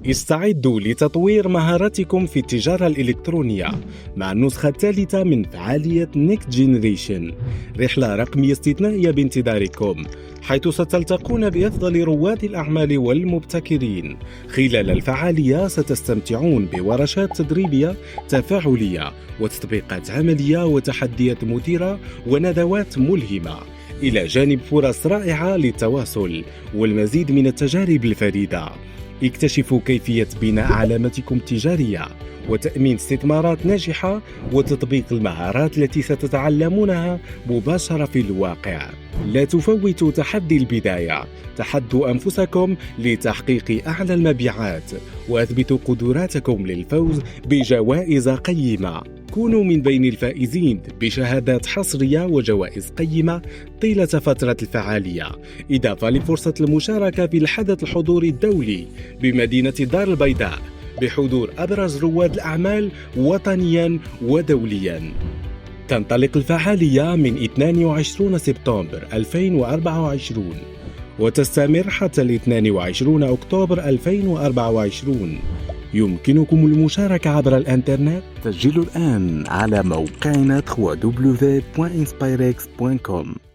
استعدوا لتطوير مهاراتكم في التجارة الإلكترونية مع النسخة الثالثة من فعالية نيكست جينيريشن، رحلة رقمية استثنائية بانتظاركم، حيث ستلتقون بأفضل رواد الأعمال والمبتكرين. خلال الفعالية ستستمتعون بورشات تدريبية تفاعلية وتطبيقات عملية وتحديات مثيرة وندوات ملهمة، إلى جانب فرص رائعة للتواصل والمزيد من التجارب الفريدة. اكتشفوا كيفية بناء علامتكم التجارية وتأمين استثمارات ناجحة وتطبيق المهارات التي ستتعلمونها مباشرة في الواقع. لا تفوتوا تحدي البداية، تحدوا أنفسكم لتحقيق أعلى المبيعات وأثبتوا قدراتكم للفوز بجوائز قيمة. كونوا من بين الفائزين بشهادات حصرية وجوائز قيمة طيلة فترة الفعالية، إضافة لفرصة المشاركة في الحدث الحضوري الدولي بمدينة دار البيضاء بحضور أبرز رواد الأعمال وطنياً ودولياً. تنطلق الفعالية من 22 سبتمبر 2024 وتستمر حتى 22 أكتوبر 2024. يمكنكم المشاركة عبر الإنترنت. سجلوا الآن على موقعنا www.inspirex.com.